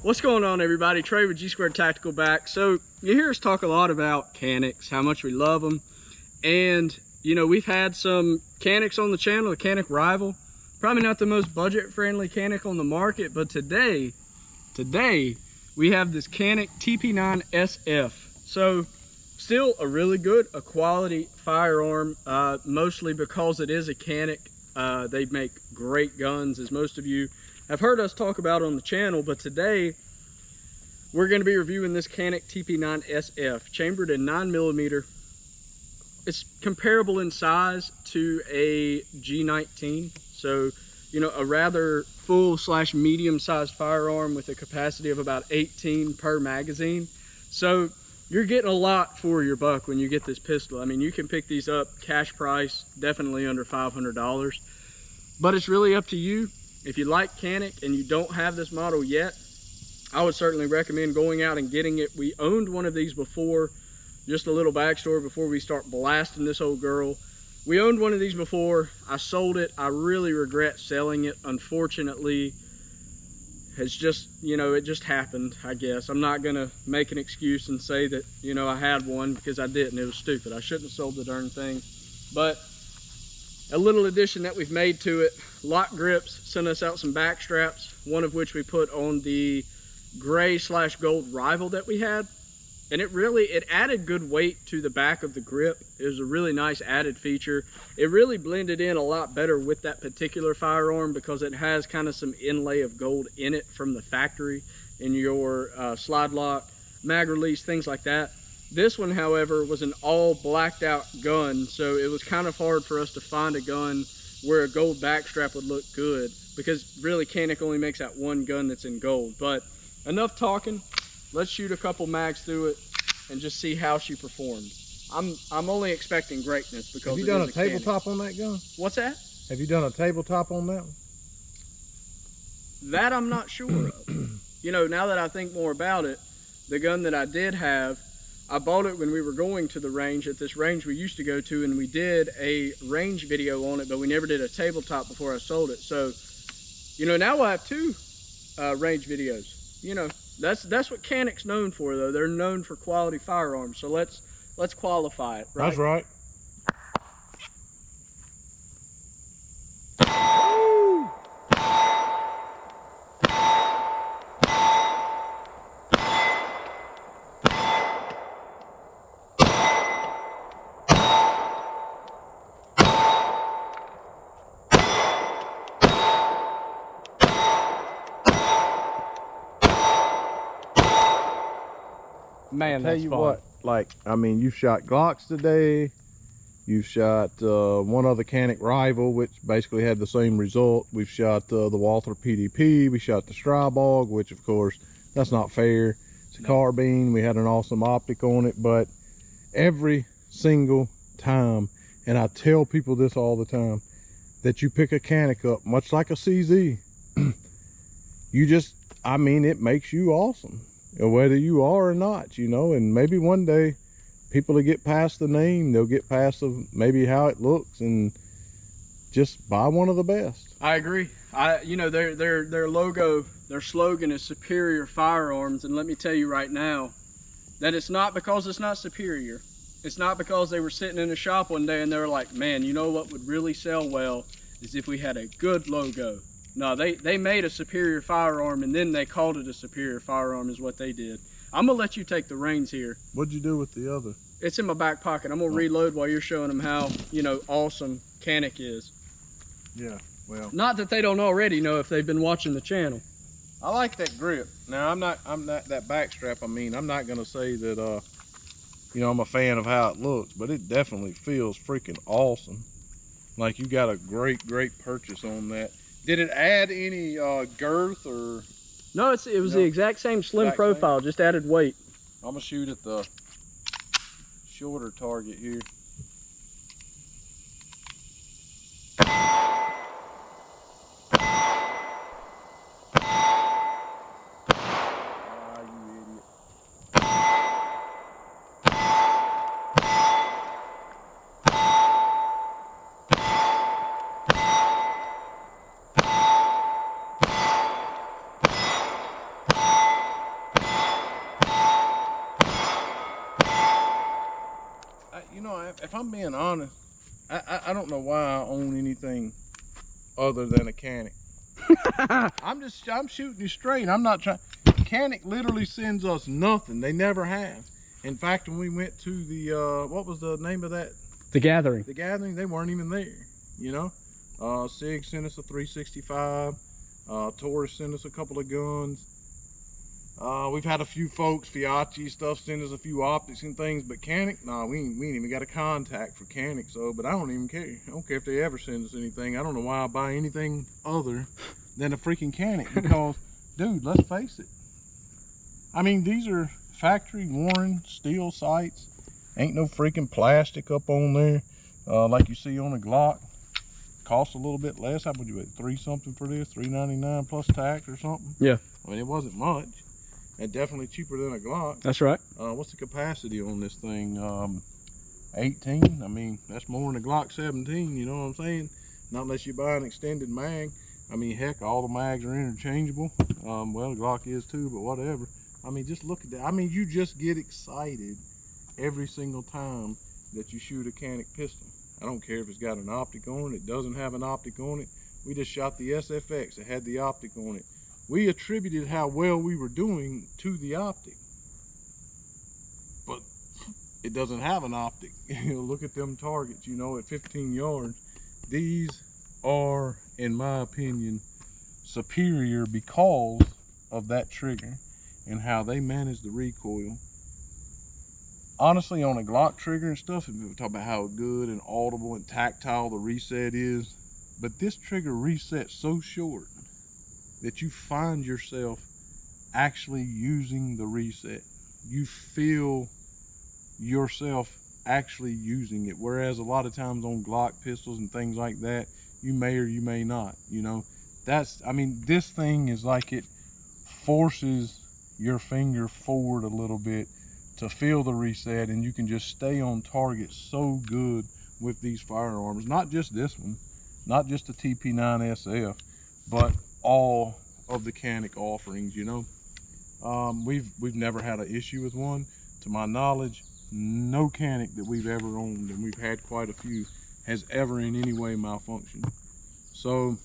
What's going on, everybody? Trey with G Squared Tactical back. So you hear us talk a lot about Caniks, how much we love them. And, you know, we've had some Caniks on the channel, a Canik rival. Probably not the most budget-friendly Canik on the market, but today we have this Canik TP9 SF. So still a really good, a quality firearm, mostly because it is a Canik. They make great guns, as most of you have heard us talk about on the channel, but today we're going to be reviewing this Canik TP9 SF, chambered in 9mm. It's comparable in size to a G19, so you know, a rather full/medium-sized firearm with a capacity of about 18 per magazine. So you're getting a lot for your buck when you get this pistol. I mean, you can pick these up cash price, definitely under $500, but it's really up to you. If you like Canik and you don't have this model yet, I would certainly recommend going out and getting it. We owned one of these before. Just a little backstory before we start blasting this old girl. We owned one of these before. I sold it. I really regret selling it. Unfortunately, it's just, you know, it just happened, I guess. I'm not gonna make an excuse and say that, you know, I had one, because I didn't. It was stupid. I shouldn't have sold the darn thing. But a little addition that we've made to it: lock grips, sent us out some back straps, one of which we put on the gray/gold rival that we had. And it added good weight to the back of the grip. It was a really nice added feature. It really blended in a lot better with that particular firearm because it has kind of some inlay of gold in it from the factory in your slide lock, mag release, things like that. This one, however, was an all blacked out gun, so it was kind of hard for us to find a gun where a gold backstrap would look good, because really Canik only makes that one gun that's in gold. But enough talking. Let's shoot a couple mags through it and just see how she performed. I'm only expecting greatness because have you done a tabletop on that gun? What's that? Have you done a tabletop on that one? That I'm not sure of. You know, now that I think more about it, the gun that I did have, I bought it when we were going to the range, at this range we used to go to, and we did a range video on it, but we never did a tabletop before I sold it. So, you know, now we'll have two range videos. You know, that's what Canik's known for, though. They're known for quality firearms. So let's qualify it, right? That's right. Man, Tell that's you fun. what, like, I mean, you shot Glocks today. You've shot one other Canik rival, which basically had the same result. We've shot the Walther PDP. We shot the Strybog, which of course, that's not fair. It's a carbine. We had an awesome optic on it, but every single time, and I tell people this all the time, that you pick a Canik up, much like a CZ, you just, I mean, it makes you awesome. Whether you are or not, you know. And maybe one day people will get past the name, they'll get past maybe how it looks, and just buy one of the best. I agree. You know, their logo, their slogan is Superior Firearms, and let me tell you right now that it's not because it's not superior. It's not because they were sitting in a shop one day and they were like, man, you know what would really sell well is if we had a good logo. No, they made a superior firearm, and then they called it a superior firearm is what they did. I'm gonna let you take the reins here. What'd you do with the other? It's in my back pocket. I'm gonna reload while you're showing them how, you know, awesome Canik is. Yeah, well, not that they don't already know if they've been watching the channel. I like that grip. Now I'm not that back strap. I mean, I'm not gonna say that you know, I'm a fan of how it looks, but it definitely feels freaking awesome. Like, you got a great purchase on that. Did it add any girth or? No, it was the exact same slim profile, just added weight. I'm gonna shoot at the shorter target here. Ah, you idiot. I'm being honest. I don't know why I own anything other than a Canik. I'm shooting you straight. I'm not trying. Canik literally sends us nothing. They never have. In fact, when we went to the what was the name of that? The Gathering. The Gathering, they weren't even there. You know, Sig sent us a 365. Taurus sent us a couple of guns. We've had a few folks, Fiachi stuff, send us a few optics and things, but Canik, nah, we ain't even got a contact for Canik, so, but I don't even care. I don't care if they ever send us anything. I don't know why I buy anything other than a freaking Canik, because, dude, let's face it. I mean, these are factory worn steel sights. Ain't no freaking plastic up on there, like you see on a Glock. Cost a little bit less. How would you pay? $3 something for this? $3.99 plus tax or something? Yeah. I mean, it wasn't much. And definitely cheaper than a Glock. That's right. What's the capacity on this thing? 18. I mean, that's more than a Glock 17. You know what I'm saying? Not unless you buy an extended mag. I mean, heck, all the mags are interchangeable. Well, the Glock is too, but whatever. I mean, just look at that. I mean, you just get excited every single time that you shoot a Canik pistol. I don't care if it's got an optic on it, doesn't have an optic on it. We just shot the SFX. It had the optic on it. We attributed how well we were doing to the optic. But it doesn't have an optic. Look at them targets, you know, at 15 yards. These are, in my opinion, superior because of that trigger and how they manage the recoil. Honestly, on a Glock trigger and stuff, we talk about how good and audible and tactile the reset is, but this trigger resets so short that you find yourself actually using the reset. You feel yourself actually using it, whereas a lot of times on Glock pistols and things like that, you may or you may not, you know. That's, I mean, this thing is like it forces your finger forward a little bit to feel the reset, and you can just stay on target so good with these firearms. Not just this one, not just the TP9 SF, but all of the Canik offerings, you know. We've never had an issue with one. To my knowledge, no Canik that we've ever owned, and we've had quite a few, has ever in any way malfunctioned. So,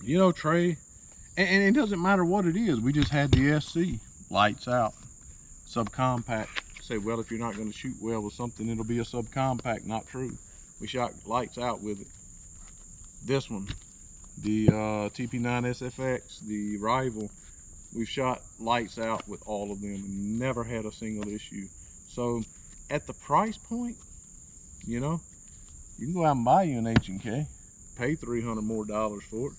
you know, Trey, and it doesn't matter what it is. We just had the SC, lights out, subcompact. Say, well, if you're not going to shoot well with something, it'll be a subcompact. Not true. We shot lights out with it. This one, the TP9 SFX, the rival, we've shot lights out with all of them and never had a single issue. So at the price point, you know, you can go out and buy you an H&K, pay $300 more for it.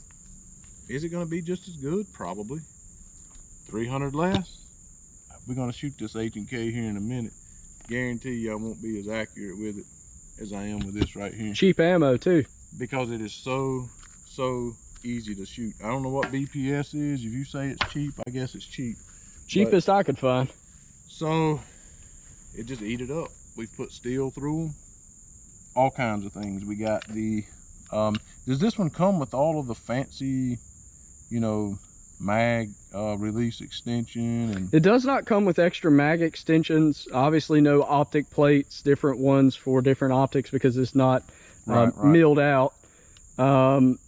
Is it going to be just as good? Probably. 300 less? We're going to shoot this H&K here in a minute. Guarantee you I won't be as accurate with it as I am with this right here. Cheap ammo too. Because it is so easy to shoot. I don't know what BPS is. If you say it's cheap, I guess it's cheap. Cheapest I could find. So it just eat it up. We've put steel through them. All kinds of things. We got the does this one come with all of the fancy, you know, mag release extension? And it does not come with extra mag extensions. Obviously no optic plates, different ones for different optics because it's not milled out.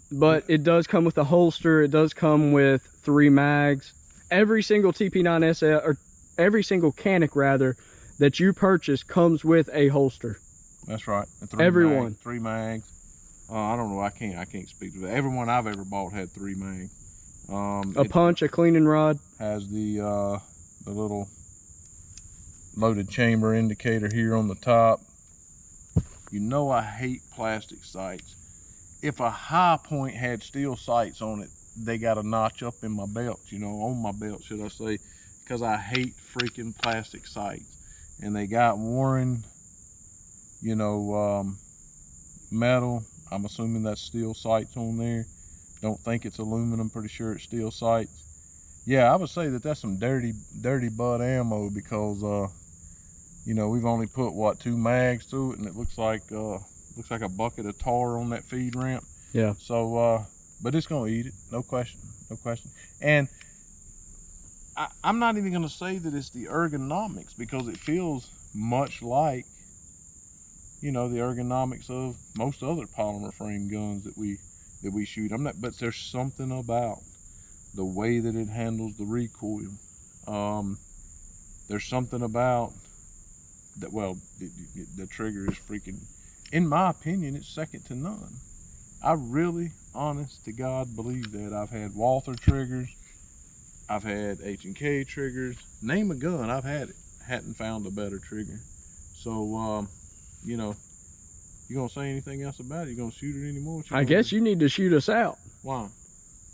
But it does come with a holster. It does come with 3 mags. Every single TP9 SF, or every single Canik rather, that you purchase comes with a holster. That's right. Everyone. 3 mags. I don't know. I can't speak to that. Everyone I've ever bought had 3 mags. A punch, a cleaning rod. Has the little loaded chamber indicator here on the top. You know I hate plastic sights. If a high point had steel sights on it, they got a notch up in my belt, you know, on my belt, should I say, because I hate freaking plastic sights. And they got worn, you know, metal. I'm assuming that's steel sights on there. Don't think it's aluminum, pretty sure it's steel sights. Yeah, I would say that that's some dirty butt ammo because, you know, we've only put, what, 2 mags to it, and it looks like a bucket of tar on that feed ramp. Yeah. So, but it's gonna eat it, no question, no question. And I'm not even gonna say that it's the ergonomics because it feels much like, you know, the ergonomics of most other polymer frame guns that we shoot. But there's something about the way that it handles the recoil. There's something about that. Well, the trigger is freaking, in my opinion, it's second to none. I really, honest to God, believe that. I've had Walther triggers, I've had H&K triggers, name a gun, I've had it. Hadn't found a better trigger. So, you know, you gonna say anything else about it? You gonna shoot it anymore? I guess you need to shoot us out. Why?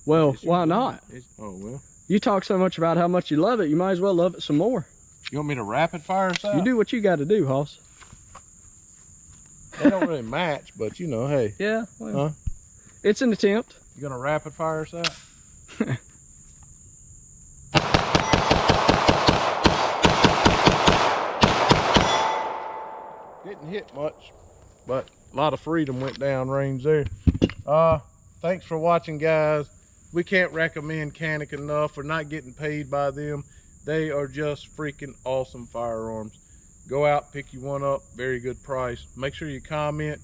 Well, why not? Oh, well. You talk so much about how much you love it, you might as well love it some more. You want me to rapid fire us out? You do what you got to do, Hoss. They don't really match, but you know, hey. Yeah, well, it's an attempt. You gonna rapid fire us out? Didn't hit much, but a lot of freedom went down range there. Thanks for watching, guys. We can't recommend Canik enough. We're not getting paid by them. They are just freaking awesome firearms. Go out, pick you one up, very good price. Make sure you comment.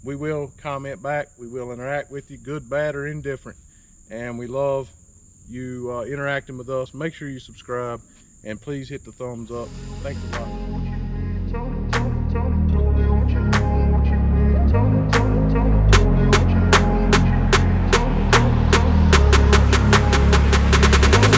We will comment back. We will interact with you, good, bad, or indifferent. And we love you interacting with us. Make sure you subscribe, and please hit the thumbs up. Thanks a lot.